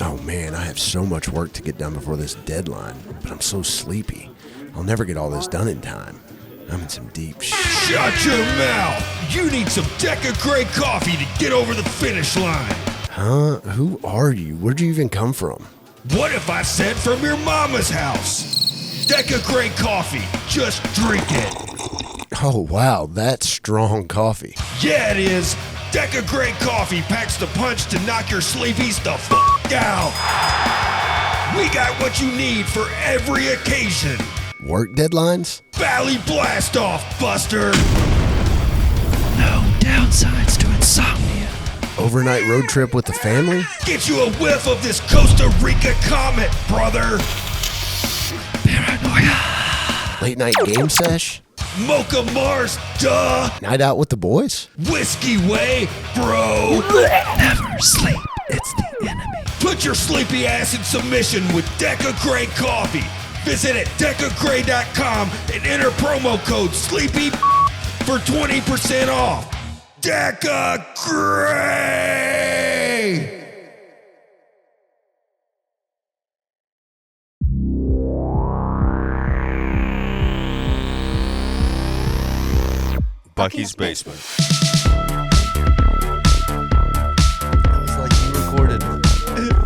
Oh man, I have so much work to get done before this deadline, but I'm so sleepy. I'll never get all this done in time. I'm in some deep Shut your mouth! You need some Deca Grey coffee to get over the finish line. Huh? Who are you? Where'd you even come from? What if I said from your mama's house? Deca Grey coffee. Just drink it. Oh wow, that's strong coffee. Yeah, it is. Deca Grey coffee packs the punch to knock your sleepies the f*** out. We got what you need for every occasion. Work deadlines? Valley blast off, Buster. No downsides to insomnia. Overnight road trip with the family? Get you a whiff of this Costa Rica comet, brother. Paranoia. Late night game sesh? Mocha Mars, duh. Night out with the boys? Whiskey way, bro. Never sleep. It's the enemy. Put your sleepy ass in submission with Deca Grey coffee. Visit at DecaGrey.com and enter promo code SLEEPY for 20% off. Deca Grey! Bucky's Basement. It was like you recorded it.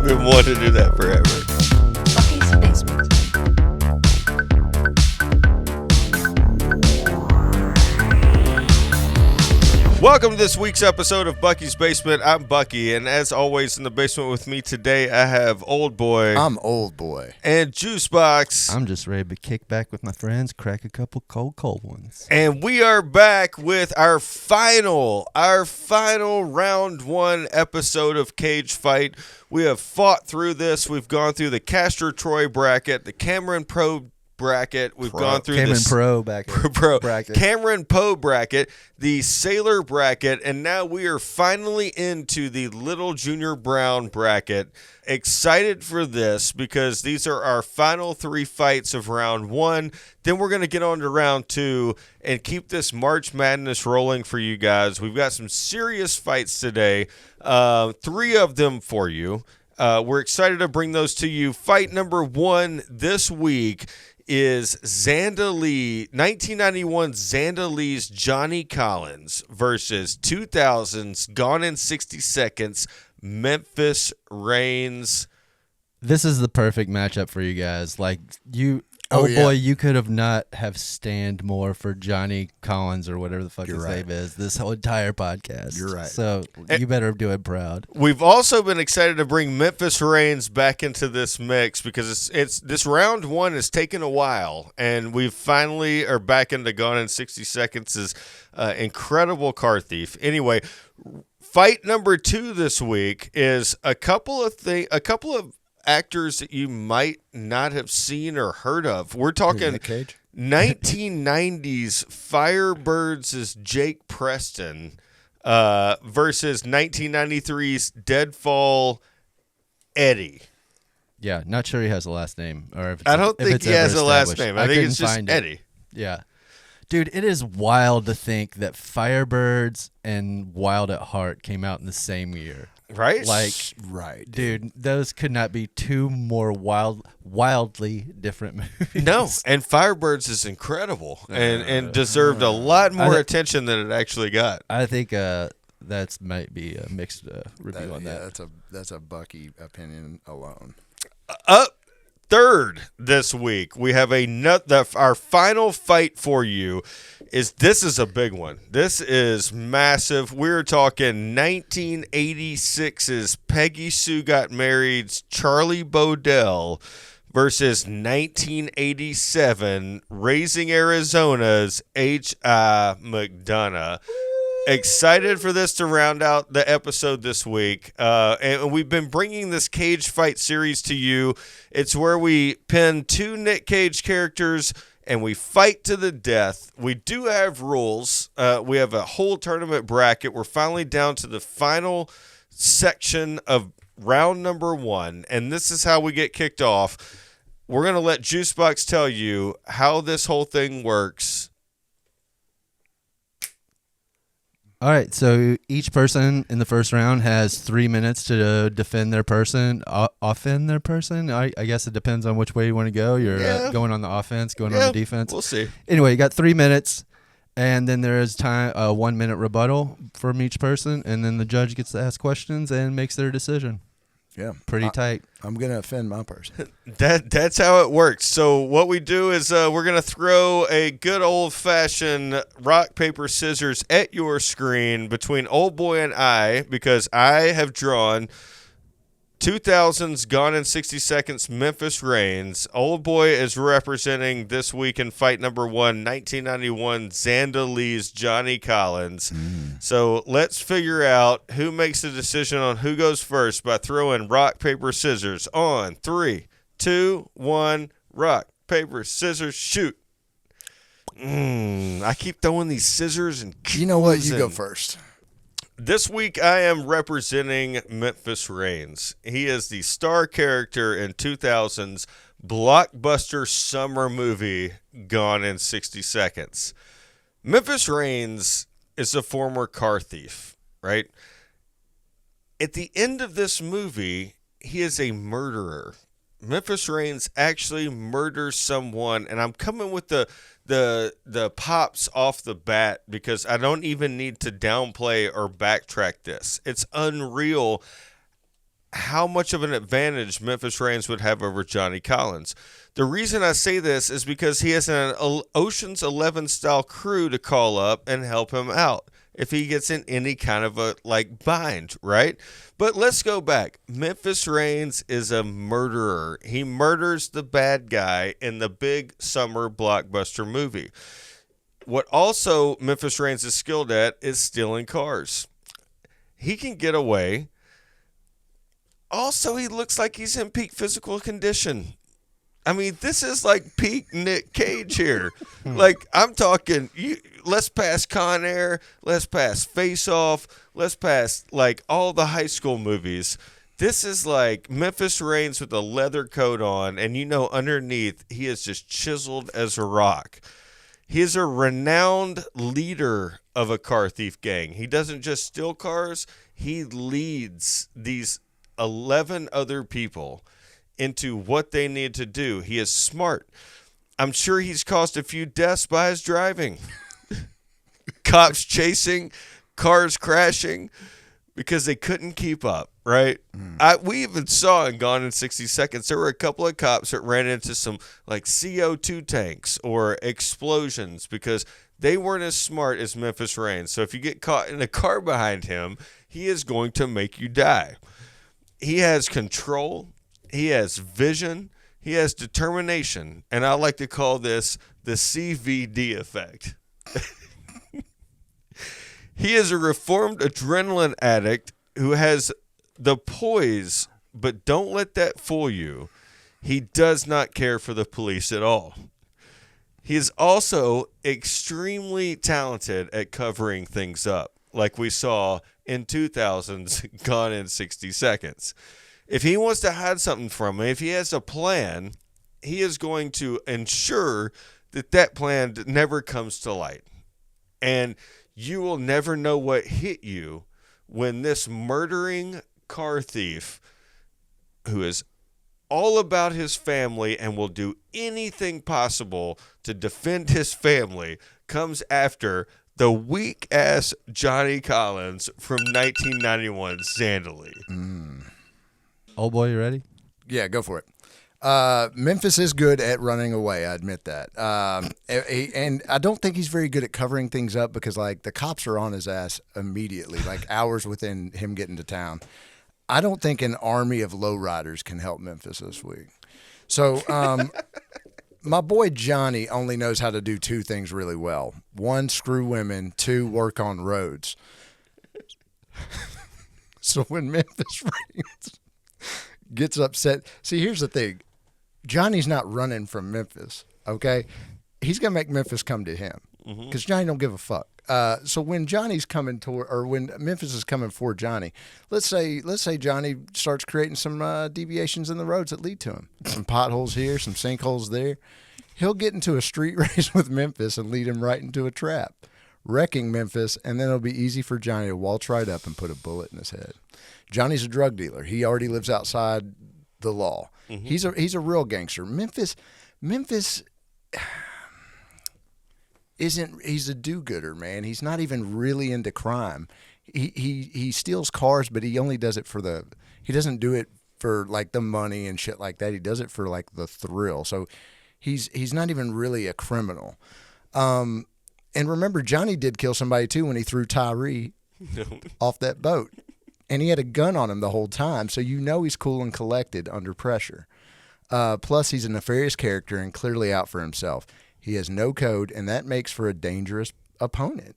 Been wanting to do that forever. Bucky's Basement. Welcome to this week's episode of Bucky's Basement. I'm Bucky, and as always in the basement with me today, I have Old Boy. I'm Old Boy. And Juicebox. I'm just ready to kick back with my friends, crack a couple cold ones. And we are back with our final round one episode of Cage Fight. We have fought through this. We've gone through the Castro Troy bracket, the Cameron Pro bracket. We've gone through Cameron this Pro bracket. Cameron Poe bracket, the Sailor bracket, and now we are finally into the Little Junior Brown bracket. Excited for this because these are our final three fights of round one. Then we're going to get on to round two and keep this March Madness rolling for you guys. We've got some serious fights today, three of them for you. We're excited to bring those to you. Fight number one this week is Zandalee, 1991 Zandalee's Johnny Collins versus 2000's Gone in 60 Seconds Memphis Raines. This is the perfect matchup for you guys. Like you, yeah. Boy, you could have not have stand more for Johnny Collins or whatever the fuck his right. name is. This whole entire podcast. You're right. So you better do it proud. We've also been excited to bring Memphis Raines back into this mix because it's this round one has taken a while, and we finally are back into Gone in 60 Seconds' incredible car thief. Anyway, fight number two this week is a couple of actors that you might not have seen or heard of. We're talking 1990s Firebirds' Jake Preston versus 1993's Deadfall Eddie. Yeah, not sure he has a last name. Or if it's, I don't if think it's he ever has a last established. name. I think couldn't it's just find it. Eddie. Yeah. Dude, it is wild to think that Firebirds and Wild at Heart came out in the same year. Right? Right. Dude, those could not be two more wildly different movies. No, and Firebirds is incredible and deserved a lot more attention than it actually got. I think that might be a mixed review on that. That's a Bucky opinion alone. Up third this week, we have our final fight for you. This is a big one. This is massive. We're talking 1986's Peggy Sue Got Married's Charlie Bodell versus 1987 Raising Arizona's H.I. McDunnah. Excited for this to round out the episode this week. And we've been bringing this Cage Fight series to you. It's where we pin two Nick Cage characters and we fight to the death. We do have rules. We have a whole tournament bracket. We're finally down to the final section of round number one, and this is how we get kicked off. We're going to let Juicebox tell you how this whole thing works. All right, so each person in the first round has 3 minutes to defend their person, offend their person. I guess it depends on which way you want to go. You're going on the offense, going on the defense. We'll see. Anyway, you got 3 minutes, and then there is time 1 minute rebuttal from each person, and then the judge gets to ask questions and makes their decision. Yeah. Pretty tight. I'm going to offend my person. That's how it works. So what we do is we're going to throw a good old-fashioned rock, paper, scissors at your screen between Old Boy and I, because I have drawn 2000's Gone in 60 Seconds Memphis Raines. Old Boy is representing this week in fight number 1, 1991 Zandalee's Johnny Collins. So let's figure out who makes the decision on who goes first by throwing rock, paper, scissors on 3, 2, 1, rock, paper, scissors, shoot. I keep throwing these scissors and You know what? You losing. go first. This week, I am representing Memphis Raines. He is the star character in 2000's blockbuster summer movie, Gone in 60 Seconds. Memphis Raines is a former car thief, right? At the end of this movie, he is a murderer. Memphis Raines actually murders someone, and I'm coming with the pops off the bat because I don't even need to downplay or backtrack this. It's unreal how much of an advantage Memphis Raines would have over Johnny Collins. The reason I say this is because he has an Ocean's 11 style crew to call up and help him out if he gets in any kind of a bind, right? But let's go back. Memphis Raines is a murderer. He murders the bad guy in the big summer blockbuster movie. What also Memphis Raines is skilled at is stealing cars. He can get away. Also, he looks like he's in peak physical condition. I mean, this is like peak Nick Cage here. I'm talking, let's pass Con Air, let's pass Face Off, let's pass all the high school movies. This is like Memphis Raines with a leather coat on, and underneath, he is just chiseled as a rock. He is a renowned leader of a car thief gang. He doesn't just steal cars, he leads these 11 other people into what they need to do. He is smart. I'm sure he's caused a few deaths by his driving. Cops chasing, cars crashing because they couldn't keep up, right? We even saw in Gone in 60 Seconds, there were a couple of cops that ran into some CO2 tanks or explosions because they weren't as smart as Memphis Raines. So if you get caught in a car behind him, he is going to make you die. He has control. He has vision, he has determination, and I like to call this the CVD effect. He is a reformed adrenaline addict who has the poise, but don't let that fool you. He does not care for the police at all. He is also extremely talented at covering things up, like we saw in 2000's Gone in 60 Seconds. If he wants to hide something from me, if he has a plan, he is going to ensure that plan never comes to light. And you will never know what hit you when this murdering car thief, who is all about his family and will do anything possible to defend his family, comes after the weak-ass Johnny Collins from 1991 Zandalee. Old Boy, you ready? Yeah, go for it. Memphis is good at running away. I admit that. And I don't think he's very good at covering things up because, the cops are on his ass immediately, hours within him getting to town. I don't think an army of lowriders can help Memphis this week. So my boy Johnny only knows how to do two things really well. One, screw women. Two, work on roads. So when Memphis Raines gets upset. See, here's the thing. Johnny's not running from Memphis, okay? He's going to make Memphis come to him because Johnny don't give a fuck. So when Johnny's coming toward, or when Memphis is coming for Johnny, let's say Johnny starts creating some deviations in the roads that lead to him. Some potholes here, some sinkholes there. He'll get into a street race with Memphis and lead him right into a trap. wrecking Memphis, and then it'll be easy for Johnny to waltz right up and put a bullet in his head. Johnny's a drug dealer. He already lives outside the law. Mm-hmm. He's a real gangster. Memphis isn't. He's a do-gooder, man. He's not even really into crime. He steals cars, but he only does it for the. He doesn't do it for like the money and shit like that. He does it for like the thrill. So he's not even really a criminal. And remember, Johnny did kill somebody too when he threw Tyree off that boat. And he had a gun on him the whole time, so you know he's cool and collected under pressure. Plus, he's a nefarious character and clearly out for himself. He has no code, and that makes for a dangerous opponent.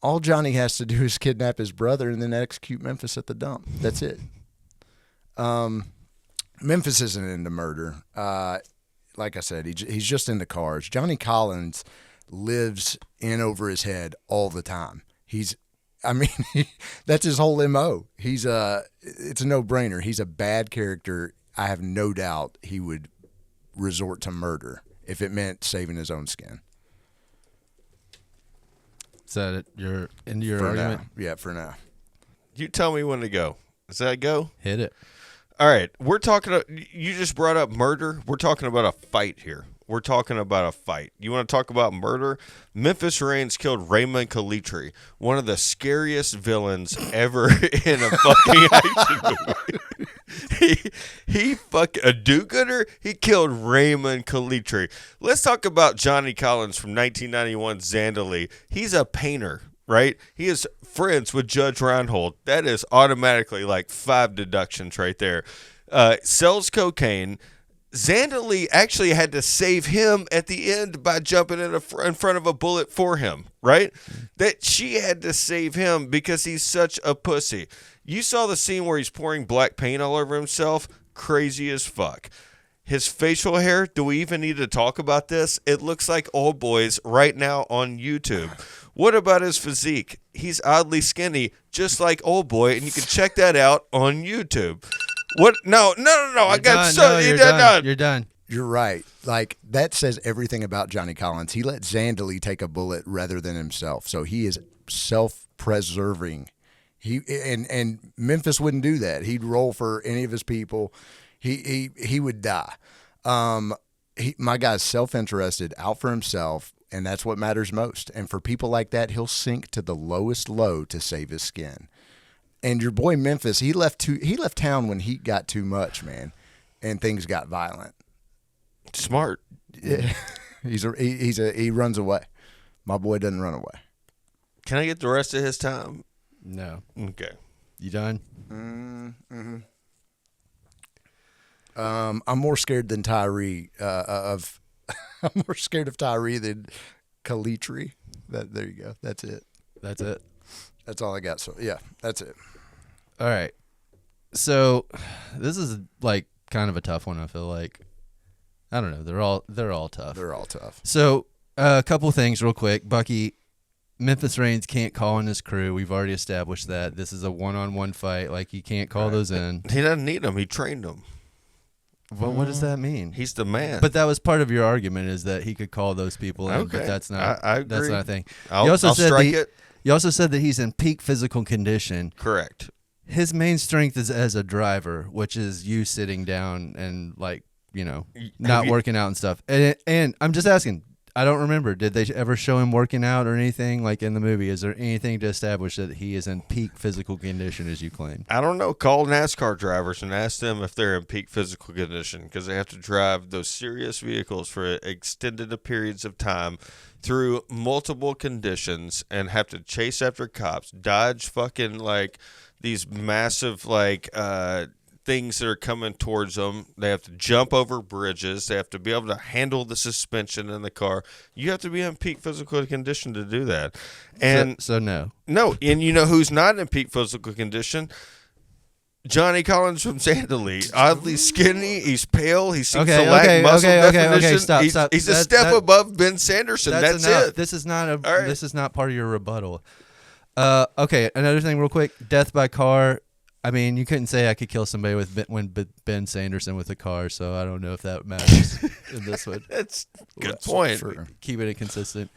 All Johnny has to do is kidnap his brother and then execute Memphis at the dump. That's it. Memphis isn't into murder. Like I said, he's just into cars. Johnny Collins lives in over his head all the time. That's his whole MO. It's a no-brainer. He's a bad character. I have no doubt he would resort to murder if it meant saving his own skin. Is that it? You're into your For argument? now. Yeah, for now. You tell me when to go. Does that go? Hit it. All right. We're talking. You just brought up murder. We're talking about a fight here. We're talking about a fight. You want to talk about murder? Memphis Raines killed Raymond Calitri, one of the scariest villains ever in a fucking action movie. He a do-gooder. He killed Raymond Calitri. Let's talk about Johnny Collins from 1991 Zandalee. He's a painter, right? He is friends with Judge Reinhold. That is automatically like 5 deductions right there. Sells cocaine. Zandalee actually had to save him at the end by jumping in front of a bullet for him, right? That she had to save him because he's such a pussy. You saw the scene where he's pouring black paint all over himself? Crazy as fuck. His facial hair, do we even need to talk about this? It looks like Old Boys right now on YouTube. What about his physique? He's oddly skinny, just like Old Boy, and you can check that out on YouTube. What? No. You're done. You're right. Like, that says everything about Johnny Collins. He let Zandalee take a bullet rather than himself. So he is self-preserving. And Memphis wouldn't do that. He'd roll for any of his people. He would die. My guy's self-interested, out for himself, and that's what matters most. And for people like that, he'll sink to the lowest low to save his skin. And your boy Memphis, he left town when heat got too much, man, and things got violent. Smart. Yeah. He runs away. My boy doesn't run away. Can I get the rest of his time? No. Okay. You done? Mm-hmm. I'm more scared than Tyree I'm more scared of Tyree than Calitri. There you go. That's it. That's all I got. So yeah, that's it. All right. So this is like kind of a tough one. I feel like, I don't know. They're all tough. They're all tough. So a couple things real quick. Bucky, Memphis Raines can't call in his crew. We've already established that. This is a one-on-one fight. Like, he can't call those in. He doesn't need them. He trained them. Well, what does that mean? He's the man. But that was part of your argument, is that he could call those people in. Okay. But that's not. I agree. That's not a thing. I'll strike it. You also said that he's in peak physical condition. Correct. His main strength is as a driver, which is you sitting down and, like, not working out and stuff. And I'm just asking, I don't remember. Did they ever show him working out or anything like in the movie? Is there anything to establish that he is in peak physical condition, as you claim? I don't know. Call NASCAR drivers and ask them if they're in peak physical condition, because they have to drive those serious vehicles for extended periods of time through multiple conditions and have to chase after cops, dodge fucking like these massive like things that are coming towards them. They have to jump over bridges. They have to be able to handle the suspension in the car. You have to be in peak physical condition to do that. And so no. And you know who's not in peak physical condition? Johnny Collins from Zandalee. Oddly skinny. He's pale. He seems to lack muscle definition. Stop. He's a step above Ben Sanderson. That's it. This is not This is not part of your rebuttal. Okay, another thing real quick. Death by car. I mean, you couldn't say I could kill somebody with Ben Sanderson with a car, so I don't know if that matters in this one. That's a good point. Keeping it consistent.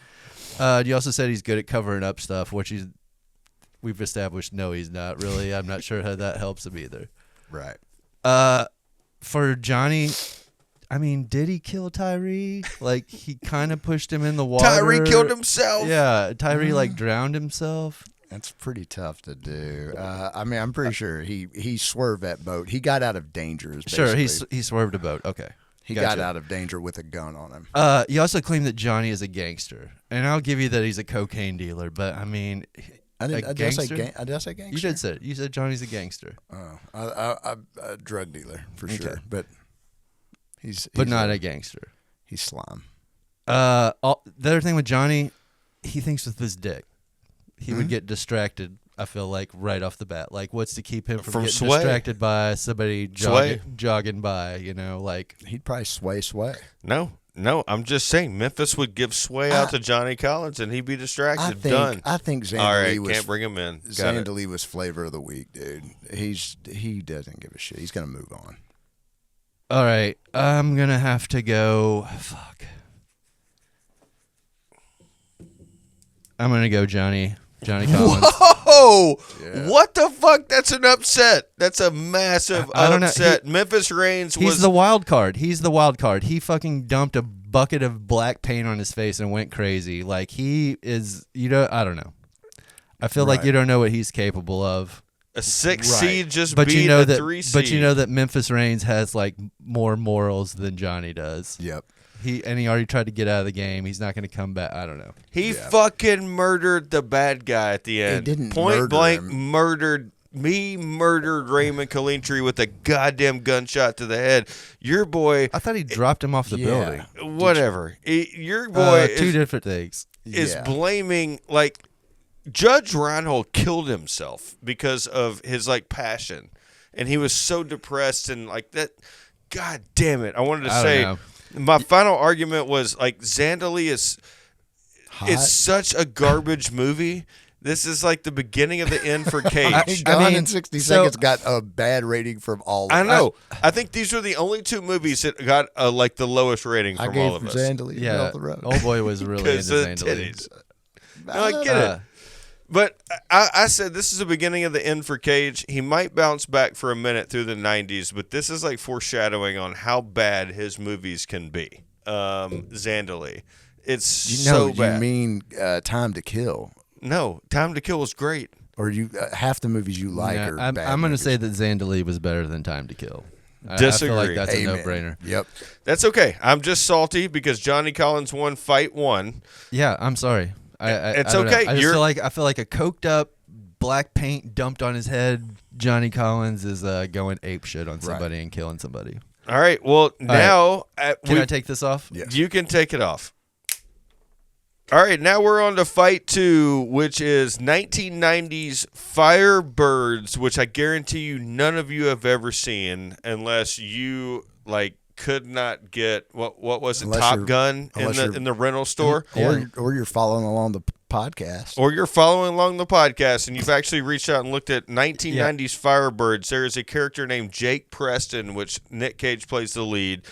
You also said he's good at covering up stuff, which we've established no, he's not really. I'm not sure how that helps him either. Right. For Johnny, I mean, did he kill Tyree? Like, he kind of pushed him in the water. Tyree killed himself. Yeah, Tyree like drowned himself. That's pretty tough to do. I mean, I'm pretty sure he swerved that boat. He got out of danger. Sure, he swerved a boat. Okay. He got out of danger with a gun on him. You also claim that Johnny is a gangster, and I'll give you that he's a cocaine dealer. But I mean, Did I say gangster? You did say it. You said Johnny's a gangster. Oh, I'm a drug dealer for sure, but he's not a gangster. He's slime. The other thing with Johnny, he thinks with his dick. He would get distracted, I feel like, right off the bat. Like, what's to keep him from getting distracted by somebody jogging by, like... He'd probably sway. No, I'm just saying Memphis would give sway out to Johnny Collins and he'd be distracted. Done. I think Zandalee All right, was... can't bring him in. Zandalee was flavor of the week, dude. He doesn't give a shit. He's going to move on. All right, I'm going to have to go... Fuck. I'm going to go Johnny Collins. Whoa! Yeah. What the fuck? That's an upset. That's a massive upset. Memphis Raines was... He's the wild card. He fucking dumped a bucket of black paint on his face and went crazy. Like, he is... I don't know. I feel like you don't know what he's capable of. A 6 seed just but beat a 3 seed. But you know that Memphis Raines has, like, more morals than Johnny does. Yep. He already tried to get out of the game. He's not going to come back. I don't know. He fucking murdered the bad guy at the end. He didn't point blank him. murdered Raymond Kalintri with a goddamn gunshot to the head. Your boy... I thought he dropped him off the building. Whatever. Your boy two different things. Is blaming, like... Judge Reinhold killed himself because of his, like, passion. And he was so depressed and, like, that... God damn it. I wanted to say... My final argument was, like, Zandalee is it's such a garbage movie. This is like the beginning of the end for Cage. Gone in 60 Seconds got a bad rating from all of us. I know. I think these were the only two movies that got, like, the lowest rating from all of us. Zandalee off the road. Old boy was really into Zandalee. No, I get it. But I said this is the beginning of the end for Cage. He might bounce back for a minute through the 90s, but this is like foreshadowing on how bad his movies can be. Zandalee. It's so bad. You mean Time to Kill? No, Time to Kill was great. Or half the movies you like are bad. I'm going to say that Zandalee was better than Time to Kill. Disagree. I feel like that's a no-brainer. Yep. That's okay. I'm just salty because Johnny Collins won fight 1. Yeah, I'm sorry. It's I okay. I feel like a coked up black paint dumped on his head. Johnny Collins is going ape shit on somebody and killing somebody. All right. Well, now can I take this off? Yeah. You can take it off. All right. Now we're on to fight 2, which is 1990s Firebirds, which I guarantee you none of you have ever seen unless you like. Could not get what was it? Top Gun in the rental store, or you're following along the podcast, or you're following along the podcast, and you've actually reached out and looked at 1990s Firebirds. There is a character named Jake Preston, which Nick Cage plays the lead,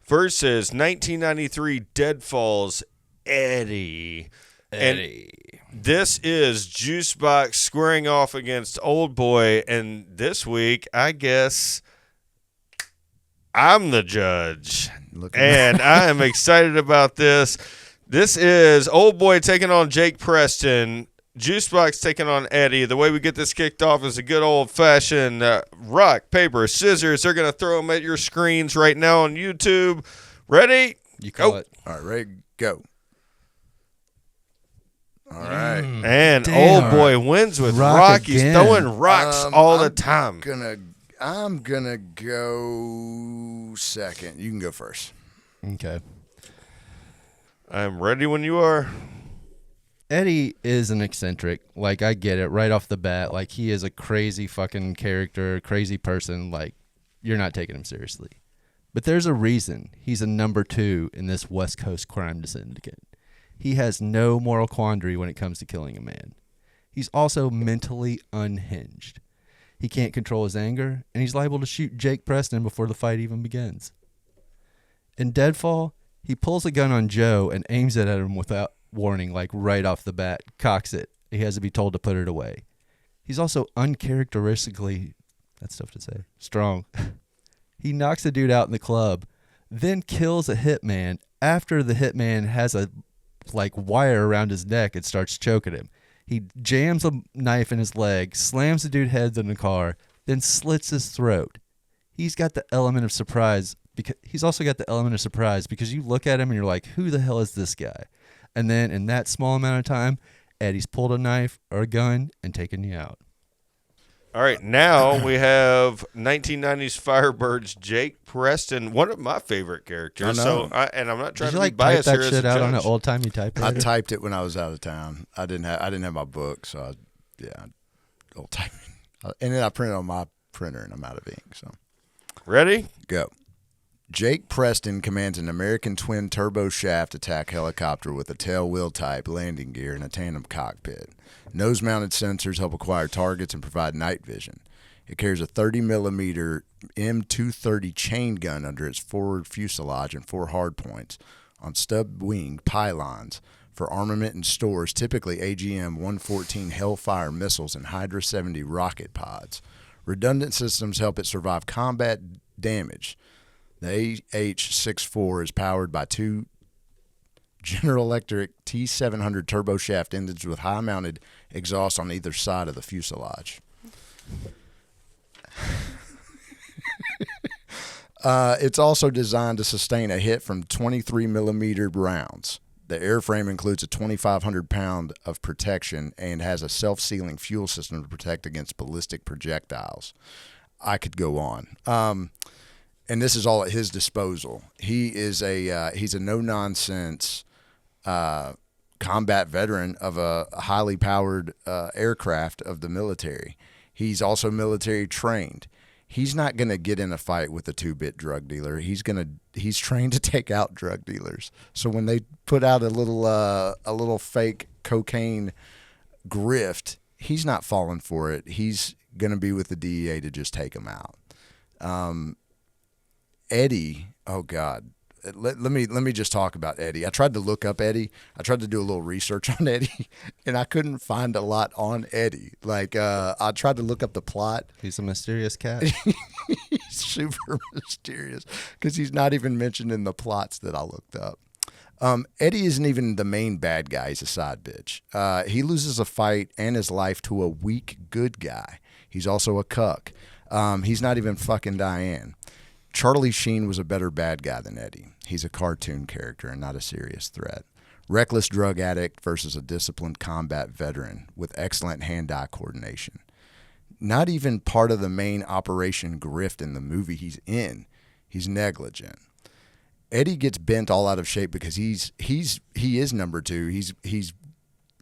versus 1993 Deadfall's Eddie. And this is Juicebox squaring off against Old Boy, and this week, I guess. I'm the judge, and I am excited about this. This is Old Boy taking on Jake Preston, Juicebox taking on Eddie. The way we get this kicked off is a good old-fashioned rock, paper, scissors. They're going to throw them at your screens right now on YouTube. Ready? You call it. All right, ready, go. All right. And Old Boy wins with rock. He's throwing rocks all the time. I'm gonna go second. You can go first. Okay. I'm ready when you are. Eddie is an eccentric. Like, I get it right off the bat. Like, he is a crazy fucking character, crazy person. Like, you're not taking him seriously. But there's a reason he's a number 2 in this West Coast crime syndicate. He has no moral quandary when it comes to killing a man. He's also mentally unhinged. He can't control his anger, and he's liable to shoot Jake Preston before the fight even begins. In Deadfall, he pulls a gun on Joe and aims it at him warning, like right off the bat, cocks it. He has to be told to put it away. He's also uncharacteristically, that's tough to say, strong. He knocks a dude out in the club, then kills a hitman after the hitman has a wire around his neck and starts choking him. He jams a knife in his leg, slams the dude's head in the car, then slits his throat. He's got the element of surprise because you look at him and you're like, who the hell is this guy? And then in that small amount of time, Eddie's pulled a knife or a gun and taken you out. All right, now we have 1990s Firebirds Jake Preston, one of my favorite characters. I know. And I'm not trying Did to you be type biased that here shit as a out on an judge. old timey typewriter? I typed it when I was out of town. I didn't have my book, so old typing. And then I printed on my printer, and I'm out of ink. So Ready? go. Jake Preston commands an American twin turbo shaft attack helicopter with a tailwheel type landing gear and a tandem cockpit. Nose-mounted sensors help acquire targets and provide night vision. It carries a 30mm M230 chain gun under its forward fuselage and 4 hardpoints on stub-wing pylons for armament and stores, typically AGM-114 Hellfire missiles and Hydra 70 rocket pods. Redundant systems help it survive combat damage. The AH-64 is powered by 2 General Electric T700 turboshaft engines with high-mounted exhaust on either side of the fuselage. It's also designed to sustain a hit from 23mm rounds. The airframe includes a 2,500 pound of protection and has a self-sealing fuel system to protect against ballistic projectiles. I could go on. And this is all at his disposal. He's a no-nonsense combat veteran of a highly powered aircraft of the military. He's also military trained. He's not going to get in a fight with a 2-bit drug dealer. He's trained to take out drug dealers. So when they put out a little fake cocaine grift, he's not falling for it. He's going to be with the DEA to just take him out. Eddie, oh God. Let me just talk about Eddie. I tried to look up Eddie. I tried to do a little research on Eddie, and I couldn't find a lot on Eddie. I tried to look up the plot. He's a mysterious cat. He's super mysterious because he's not even mentioned in the plots that I looked up. Eddie isn't even the main bad guy. He's a side bitch. He loses a fight and his life to a weak good guy. He's also a cuck. He's not even fucking Diane. Charlie Sheen was a better bad guy than Eddie. He's a cartoon character and not a serious threat. Reckless drug addict versus a disciplined combat veteran with excellent hand-eye coordination. Not even part of the main Operation Grift in the movie he's in. He's negligent. Eddie gets bent all out of shape because he is number 2. He's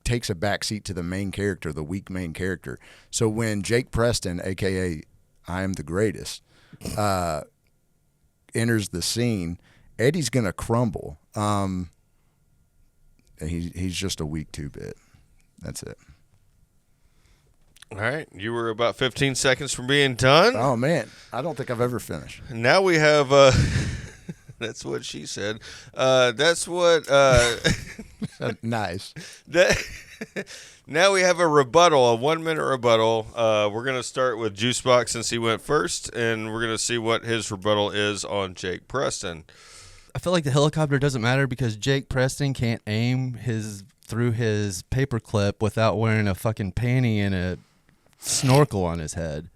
takes a backseat to the main character, the weak main character. So when Jake Preston, aka I Am the Greatest, enters the scene, Eddie's gonna crumble. He's just a weak 2-bit. That's it. All right, you were about 15 seconds from being done. Oh man, I don't think I've ever finished. Now we have that's what she said. That's what Nice. Now we have a rebuttal, a 1-minute rebuttal. We're going to start with Juicebox since he went first, and we're going to see what his rebuttal is on Jake Preston. I feel like the helicopter doesn't matter because Jake Preston can't aim through his paperclip without wearing a fucking panty and a snorkel on his head.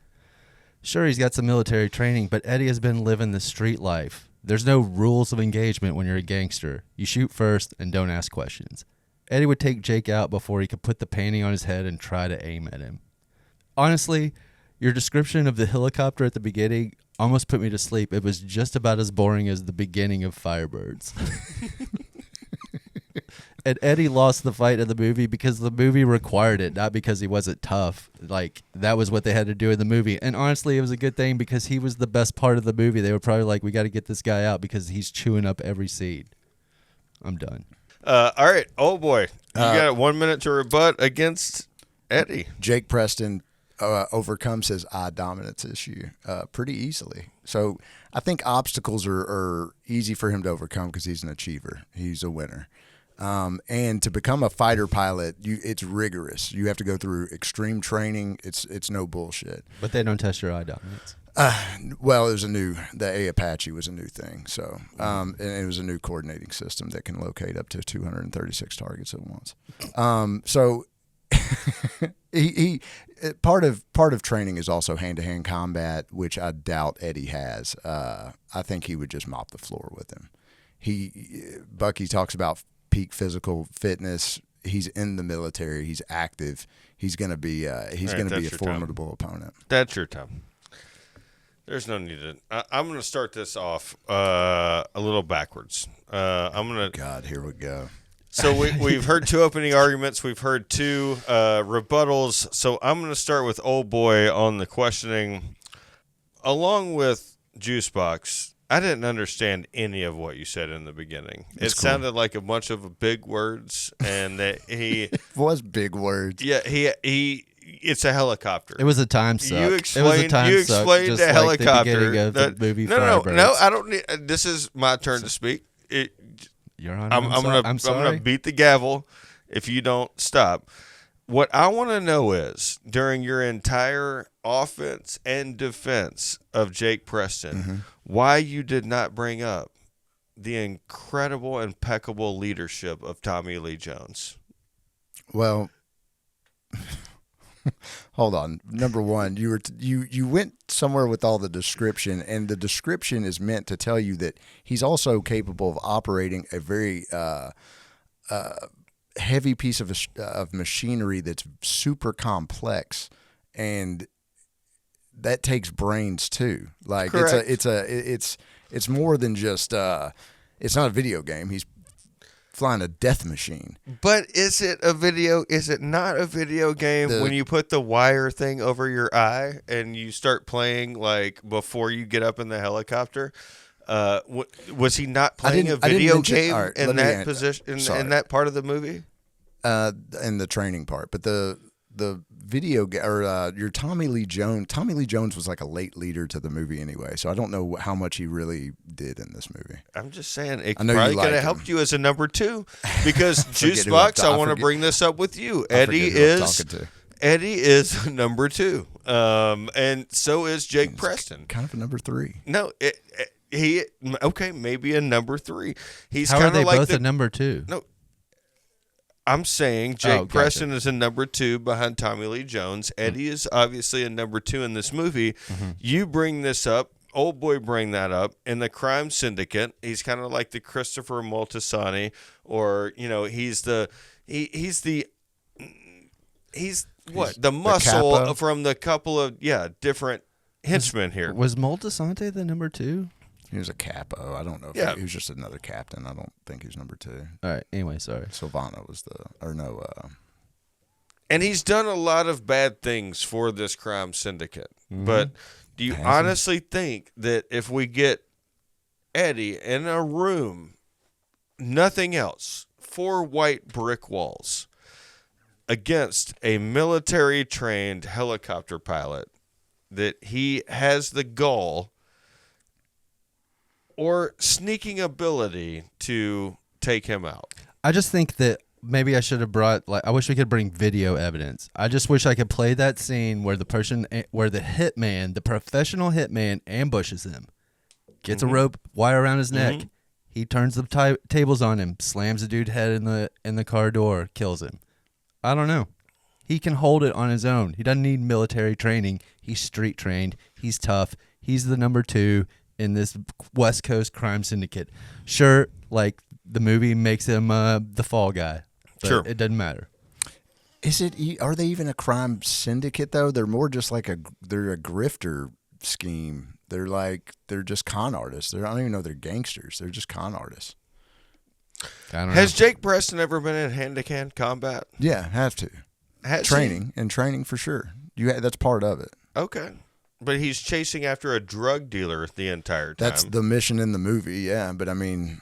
Sure, he's got some military training, but Eddie has been living the street life. There's no rules of engagement when you're a gangster. You shoot first and don't ask questions. Eddie would take Jake out before he could put the panty on his head and try to aim at him. Honestly, your description of the helicopter at the beginning almost put me to sleep. It was just about as boring as the beginning of Firebirds. And Eddie lost the fight in the movie because the movie required it, not because he wasn't tough. Like, that was what they had to do in the movie. And honestly, it was a good thing because he was the best part of the movie. They were probably like, we got to get this guy out because he's chewing up every seed. I'm done. All right. Oh, boy. You got 1 minute to rebut against Eddie. Jake Preston overcomes his eye dominance issue pretty easily. So I think obstacles are easy for him to overcome because he's an achiever. He's a winner. And to become a fighter pilot, it's rigorous. You have to go through extreme training. It's no bullshit. But they don't test your eye dominance. Well, the A Apache was a new thing. So, and it was a new coordinating system that can locate up to 236 targets at once. So he part of training is also hand-to-hand combat, which I doubt Eddie has. I think he would just mop the floor with him. Bucky talks about peak physical fitness. He's in the military. He's active. He's going to be a formidable opponent. That's your time. There's no need to. I'm going to start this off a little backwards. God, here we go. So we've heard 2 opening arguments. We've heard 2 rebuttals. So I'm going to start with old boy on the questioning. Along with Juicebox, I didn't understand any of what you said in the beginning. It sounded like a bunch of big words, and that he was big words. Yeah, he. It's a helicopter. It was a time suck. You explained the helicopter. The movie no, I don't need. This is my turn to speak. Your Honor, I'm gonna beat the gavel if you don't stop. What I want to know is, during your entire offense and defense of Jake Preston, why you did not bring up the incredible, impeccable leadership of Tommy Lee Jones. Well, hold on. Number one, you went somewhere with all the description, and the description is meant to tell you that he's also capable of operating a very heavy piece of machinery that's super complex, and that takes brains too. Like Correct. it's more than just it's not a video game. He's flying a death machine. But is it a video? Is it not a video game when you put the wire thing over your eye and you start playing like before you get up in the helicopter? Was he not playing a video game in that position in that part of the movie? In the training part, but the video or your Tommy Lee Jones. Tommy Lee Jones was like a late leader to the movie anyway, so I don't know how much he really did in this movie. I'm just saying it probably could have helped you as a number 2 because Juicebox. I want to bring this up with you. Eddie is number 2, and so is Jake Preston. Kind of a number 3. No, maybe a number 3. He's how kind are they of like both a number 2? No. I'm saying Jake Preston is a number 2 behind Tommy Lee Jones. Eddie is obviously a number 2 in this movie. You bring this up. Old boy bring that up. In the crime syndicate, he's kind of like the Christopher Moltisanti, or, he's the muscle capo from the couple of, different henchmen here. Was Moltisanti the number 2? He was a capo. I don't know if he was just another captain. I don't think he's number 2. All right. Anyway, sorry. Silvano was and he's done a lot of bad things for this crime syndicate. But do you honestly think that if we get Eddie in a room, nothing else, 4 white brick walls, against a military-trained helicopter pilot, that he has the gall or sneaking ability to take him out? I just think that maybe I should have brought, I wish we could bring video evidence. I just wish I could play that scene where the hitman, the professional hitman, ambushes him, gets a rope wire around his neck. He turns the tables on him, slams the dude's head in the car door, kills him. I don't know. He can hold it on his own. He doesn't need military training. He's street trained. He's tough. He's the number 2 in this West Coast crime syndicate. Sure, like the movie makes him the fall guy. But sure, it doesn't matter. Are they even a crime syndicate though? They're more just like they're a grifter scheme. They're just con artists. I don't even know they're gangsters. They're just con artists. Has Jake Preston ever been in hand-to-hand combat? Yeah, have to. Training for sure. That's part of it. Okay. But he's chasing after a drug dealer the entire time. That's the mission in the movie, yeah. But I mean,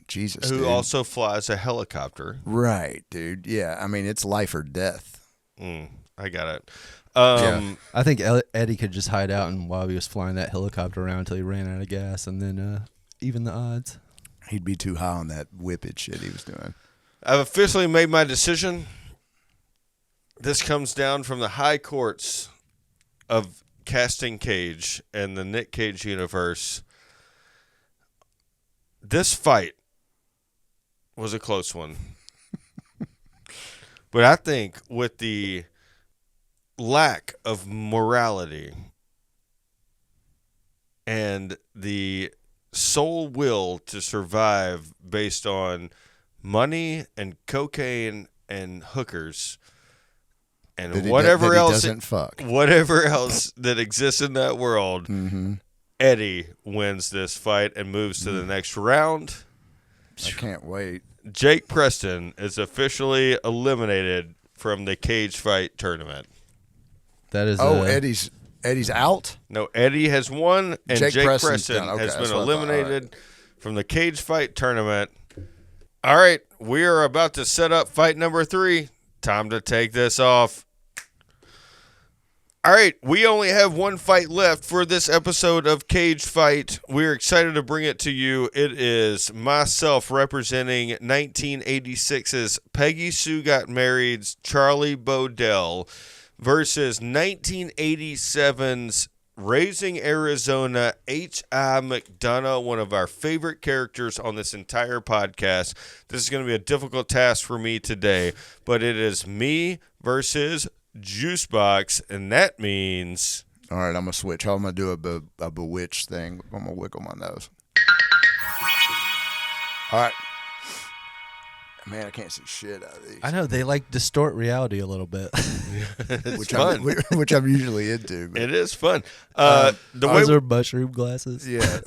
Jesus, who dude. also flies a helicopter. Right, dude. Yeah, I mean, it's life or death. I got it. I think Eddie could just hide out and while he was flying that helicopter around until he ran out of gas, and then even the odds. He'd be too high on that whippet shit he was doing. I've officially made my decision. This comes down from the high courts of casting Cage and the Nick Cage universe. This fight was a close one. But I think with the lack of morality and the sole will to survive based on money and cocaine and hookers and whatever else that exists in that world, Eddie wins this fight and moves to the next round. I can't wait. Jake Preston is officially eliminated from the cage fight tournament. That is. Eddie's out? No, Eddie has won, and Jake Preston okay, has been what eliminated from the cage fight tournament. All right, we are about to set up fight number 3. Time to take this off. All right, we only have one fight left for this episode of Cage Fight. We're excited to bring it to you. It is myself representing 1986's Peggy Sue Got Married's Charlie Bodell versus 1987's Raising Arizona H.I. McDunnah, one of our favorite characters on this entire podcast. This is going to be a difficult task for me today, but it is me versus Juicebox, and that means... All right, I'm going to switch. I'm going to do a bewitched thing. I'm going to wiggle my nose. All right. Man, I can't see shit out of these. I know they like distort reality a little bit. Which I'm usually into. But. It is fun. Those are mushroom glasses. Yeah.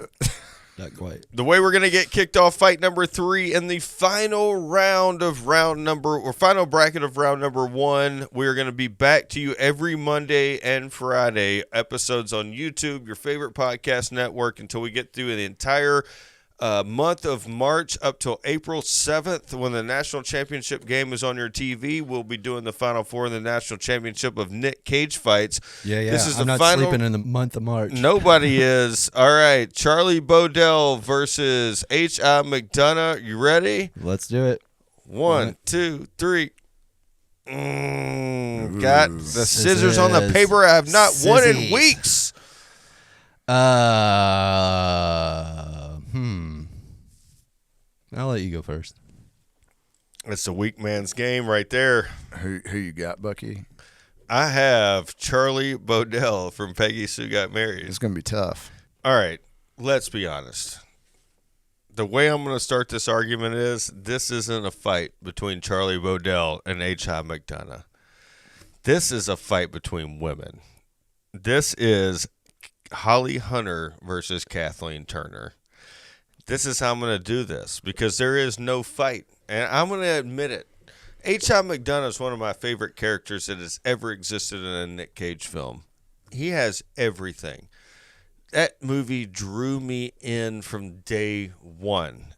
Not quite. The way we're going to get kicked off fight number 3 in the final bracket of round number 1, we're going to be back to you every Monday and Friday. Episodes on YouTube, your favorite podcast network, until we get through the entire month of March up till April 7th when the national championship game is on your TV. We'll be doing the Final Four in the national championship of Nick Cage fights. Yeah. This is I'm the not final... sleeping in the month of March. Nobody is. All right, Charlie Bodell versus H.I. McDunnah. You ready? Let's do it. 1, 2, 3. Got the scissors on the paper. I have not won in weeks. I'll let you go first. It's a weak man's game right there. Who you got, Bucky? I have Charlie Bodell from Peggy Sue Got Married. It's going to be tough. All right, let's be honest. The way I'm going to start this argument is this isn't a fight between Charlie Bodell and H.I. McDunnah. This is a fight between women. This is Holly Hunter versus Kathleen Turner. This is how I'm going to do this because there is no fight. And I'm going to admit it. H.I. McDunnah is one of my favorite characters that has ever existed in a Nick Cage film. He has everything. That movie drew me in from day one.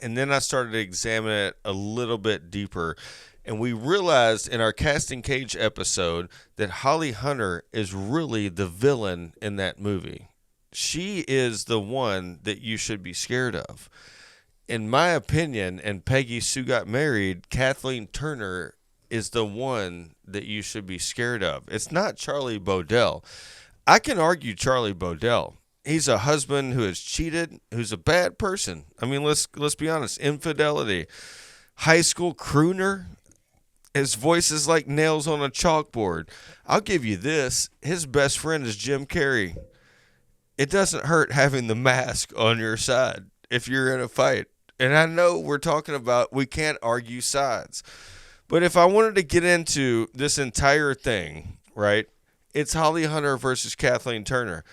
And then I started to examine it a little bit deeper. And we realized in our Casting Cage episode that Holly Hunter is really the villain in that movie. She is the one that you should be scared of. In my opinion, and Peggy Sue Got Married, Kathleen Turner is the one that you should be scared of. It's not Charlie Bodell. I can argue Charlie Bodell. He's a husband who has cheated, who's a bad person. I mean, let's be honest. Infidelity. High school crooner. His voice is like nails on a chalkboard. I'll give you this. His best friend is Jim Carrey. It doesn't hurt having the mask on your side if you're in a fight. And I know we're talking about we can't argue sides. But if I wanted to get into this entire thing, right, it's Holly Hunter versus Kathleen Turner.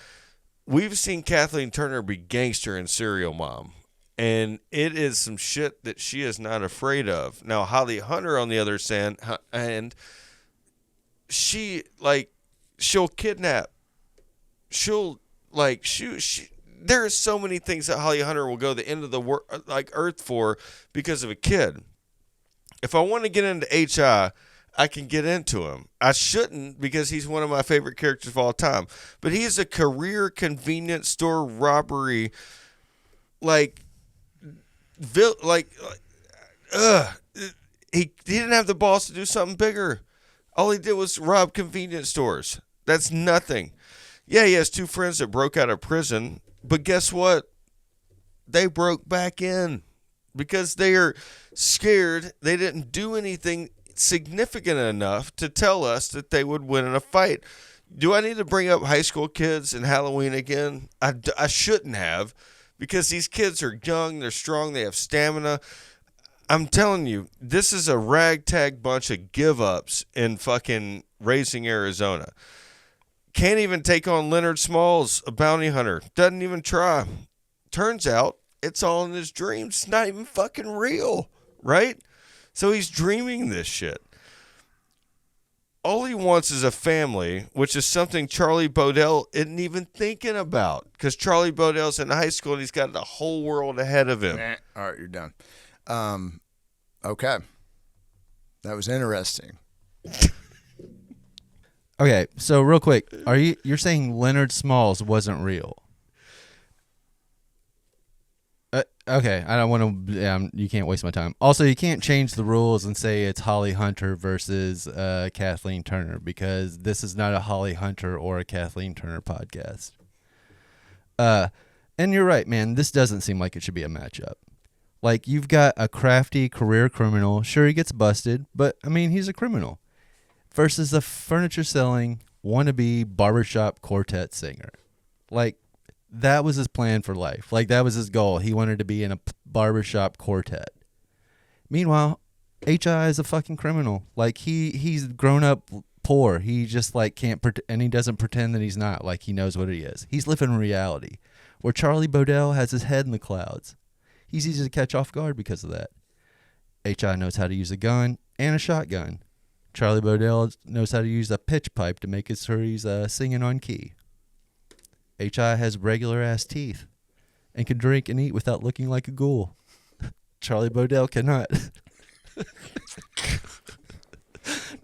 We've seen Kathleen Turner be gangster in Serial Mom. And it is some shit that she is not afraid of. Now, Holly Hunter, on the other hand, and she'll kidnap. She'll, there are so many things that Holly Hunter will go the end of the earth for because of a kid. If I want to get into H.I., I can get into him. I shouldn't because he's one of my favorite characters of all time. But he's a career convenience store robbery, he didn't have the balls to do something bigger. All he did was rob convenience stores. That's nothing. Yeah, he has 2 friends that broke out of prison, but guess what? They broke back in because they are scared. They didn't do anything significant enough to tell us that they would win in a fight. Do I need to bring up high school kids and Halloween again? I shouldn't have, because these kids are young, they're strong, they have stamina. I'm telling you, this is a ragtag bunch of give-ups in fucking Racing, Arizona. Can't even take on Leonard Smalls, a bounty hunter. Doesn't even try. Turns out, it's all in his dreams. It's not even fucking real, right? So he's dreaming this shit. All he wants is a family, which is something Charlie Bodell isn't even thinking about, because Charlie Bodell's in high school and he's got the whole world ahead of him. All right, you're done. Okay. That was interesting. Okay, so real quick, you're saying Leonard Smalls wasn't real? Okay, I don't want to. You can't waste my time. Also, you can't change the rules and say it's Holly Hunter versus Kathleen Turner, because this is not a Holly Hunter or a Kathleen Turner podcast. And you're right, man. This doesn't seem like it should be a matchup. Like, you've got a crafty career criminal. Sure, he gets busted, but I mean, he's a criminal. Versus a furniture-selling, wannabe barbershop quartet singer. Like, that was his plan for life. Like, that was his goal. He wanted to be in a barbershop quartet. Meanwhile, H.I. is a fucking criminal. Like, he's grown up poor. He just, like, can't and he doesn't pretend that he's not. Like, he knows what he is. He's living in reality. Where Charlie Bodell has his head in the clouds. He's easy to catch off guard because of that. H.I. knows how to use a gun and a shotgun. Charlie Bodell knows how to use a pitch pipe to make sure he's singing on key. H.I. has regular-ass teeth and can drink and eat without looking like a ghoul. Charlie Bodell cannot.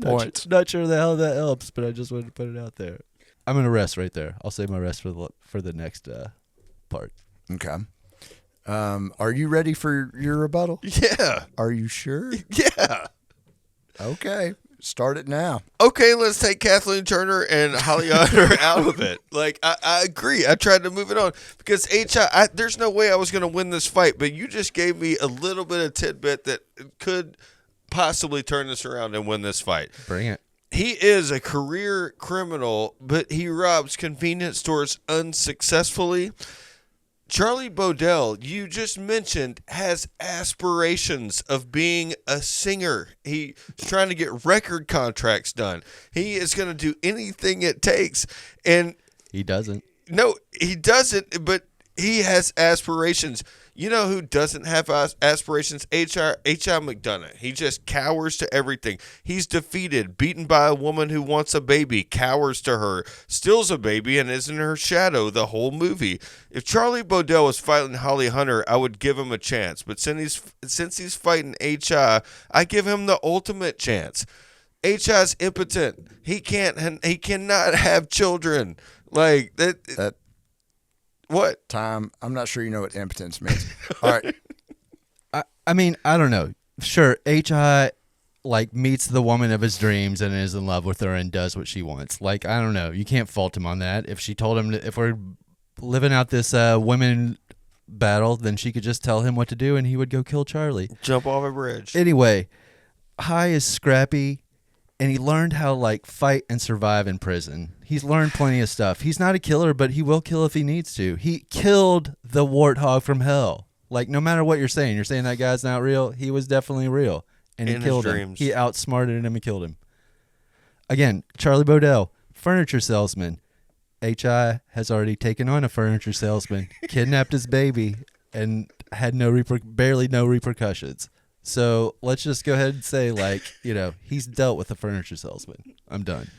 Points. Not sure the hell that helps, but I just wanted to put it out there. I'm going to rest right there. I'll save my rest for the next part. Okay. Are you ready for your rebuttal? Yeah. Are you sure? Yeah. Okay. Start it now. Okay, let's take Kathleen Turner and Holly Hunter out of it. Like, I agree. I tried to move it on because H.I., there's no way I was going to win this fight, but you just gave me a little bit of tidbit that could possibly turn this around and win this fight. Bring it. He is a career criminal, but he robs convenience stores unsuccessfully. Charlie Bodell, you just mentioned, has aspirations of being a singer. He's trying to get record contracts done. He is going to do anything it takes. And he doesn't. No, he doesn't, but he has aspirations. You know who doesn't have aspirations? H.I. McDunnah. He just cowers to everything. He's defeated, beaten by a woman who wants a baby, cowers to her, steals a baby, and is in her shadow the whole movie. If Charlie Bodell was fighting Holly Hunter, I would give him a chance. But since he's fighting H.I., I give him the ultimate chance. H.I.'s impotent. He cannot have children. Like that. What? Time. I'm not sure you know what impotence means. All right. I mean, I don't know. Sure, H.I. like meets the woman of his dreams and is in love with her and does what she wants. Like, I don't know. You can't fault him on that. If she told him if we're living out this women battle, then she could just tell him what to do and he would go kill Charlie. Jump off a bridge. Anyway, High is scrappy and he learned how like fight and survive in prison. He's learned plenty of stuff. He's not a killer, but he will kill if he needs to. He killed the warthog from hell. Like, no matter what you're saying that guy's not real. He was definitely real. And he killed him. He outsmarted him and killed him. Again, Charlie Bodell, furniture salesman. H.I. has already taken on a furniture salesman, kidnapped his baby, and had barely no repercussions. So let's just go ahead and say, like, you know, he's dealt with a furniture salesman. I'm done.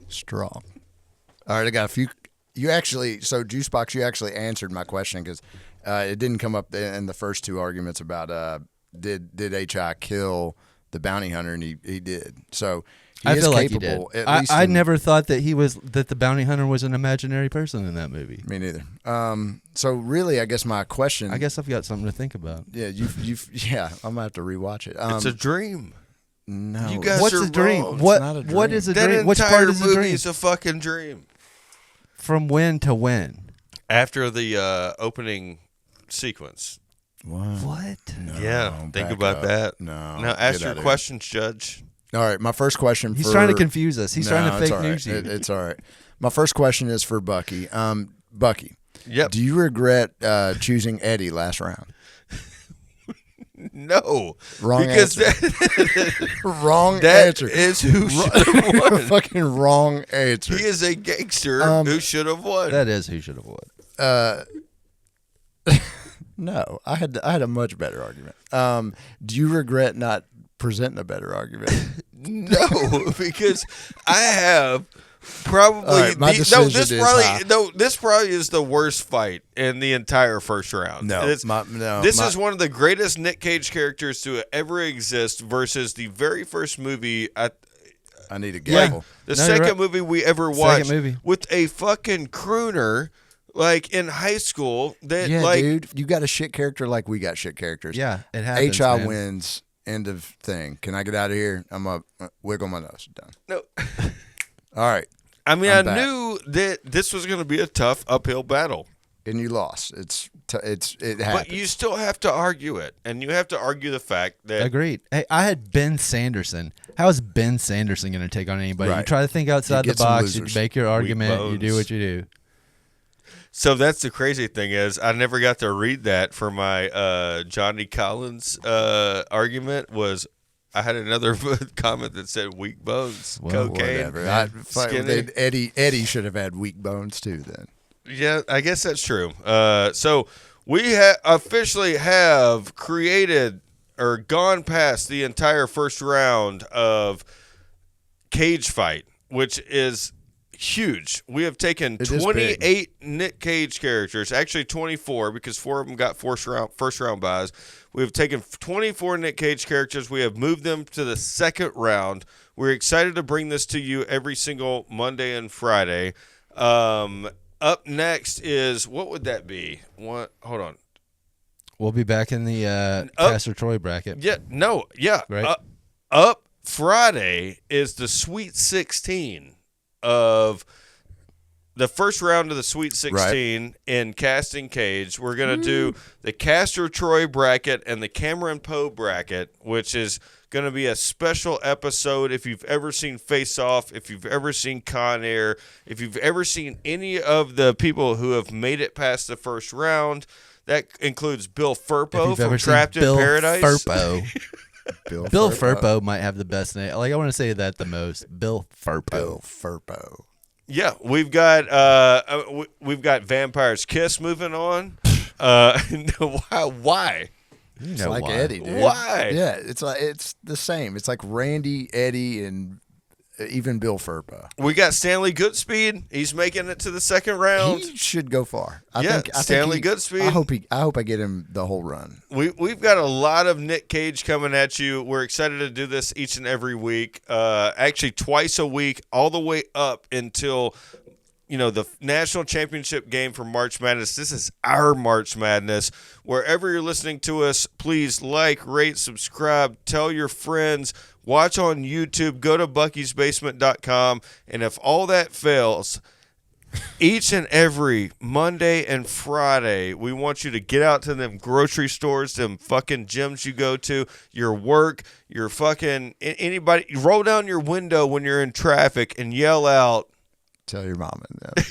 Strong. All right, I got a few. Juicebox, you actually answered my question because it didn't come up in the first two arguments about did H.I. kill the bounty hunter, and he did. So I is feel like he did. capable, at least I in- never thought that that the bounty hunter was an imaginary person in that movie. Me neither. So really, I guess my question. I guess I've got something to think about. Yeah, yeah. I'm gonna have to rewatch it. It's a dream. No. You guys What's are a dream? wrong. What not a what dream. is a That dream? Which entire part is a movie dream? is a fucking dream. From when to when? After the opening sequence. What? Yeah, think back about up. that. No, Now get ask your outta here. questions, Judge. All right, my first question. He's for, trying to confuse us. He's trying to it's fake all right. news you. It's all right. My first question is for Bucky. Bucky. Yep. Do you regret choosing Eddie last round? No. Wrong because answer. Wrong that answer. is who should have won. Fucking wrong answer. He is a gangster who should have won. That is who should have won. No, I had a much better argument. Do you regret not presenting a better argument? No, because I have probably All right, my decision is high. this probably is the worst fight in the entire first round. No, This my- is one of the greatest Nick Cage characters to ever exist versus the very first movie I need a gavel. the No, you're second right. movie we ever Second watched movie. with a fucking crooner like in high school that Yeah, like dude, you got a shit character like we got shit characters. Yeah, it happens. HI man. wins. End of thing. Can I get out of here? I'm up. Wiggle my nose. Done. no. All right. I mean, I'm I back. knew that this was going to be a tough uphill battle. And you lost. It happens. But you still have to argue it, and you have to argue the fact that Agreed. Hey, I had Ben Sanderson. How is Ben Sanderson going to take on anybody? You Right. try to think outside You the get some box. You losers. make your argument. You bones. do what you do. So that's the crazy thing is I never got to read that for my Johnny Collins argument. Was I had another comment that said weak bones, Well, cocaine, Whatever. skinny. Eddie should have had weak bones too. Then. Yeah, I guess that's true. So we officially have created or gone past the entire first round of Cage Fight, which is huge. We have taken It is 28 Nick Cage characters, actually 24 because 4 of them got first round buys. We have taken 24 Nick Cage characters. We have moved them to the second round. We're excited to bring this to you every single Monday and Friday. Up next is, what would that be? Hold on. We'll be back in the Castor Troy bracket. Yeah, no, yeah. Right. Up Friday is the Sweet 16 of the first round of the Sweet 16 in Casting Cage. We're going to do the Castor Troy bracket and the Cameron Poe bracket, which is going to be a special episode. If you've ever seen Face Off, if you've ever seen Con Air, if you've ever seen any of the people who have made it past the first round, that includes Bill If Firpo you've from ever seen Trapped in Bill Paradise. Firpo. Bill Firpo might have the best name. Like I want to say that the most. Bill Firpo. Bill Firpo. Yeah, we've got Vampire's Kiss moving on. Why? You It's know like why. Eddie, dude. Why? Yeah, it's the same. It's like Randy, Eddie, and even Bill Firpo. We got Stanley Goodspeed. He's making it to the second round. He should go far. I Yeah, think Stanley Goodspeed. I hope I get him the whole run. We've got a lot of Nick Cage coming at you. We're excited to do this each and every week. Actually, twice a week, all the way up until the national championship game for March Madness. This is our March Madness. Wherever you're listening to us, please like, rate, subscribe, tell your friends, watch on YouTube, go to buckysbasement.com, and if all that fails, each and every Monday and Friday, we want you to get out to them grocery stores, them fucking gyms you go to, your work, your fucking anybody. Roll down your window when you're in traffic and yell out, Tell your mom and them.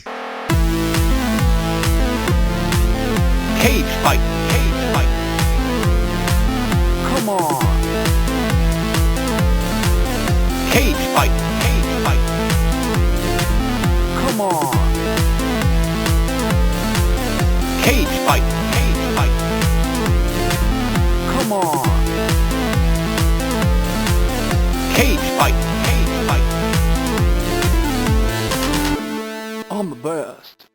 Cage fight, cage fight. Come on. Cage fight, cage fight. Come on. Cage fight, cage fight. Come on. Cage fight, cage fight. I'm the best.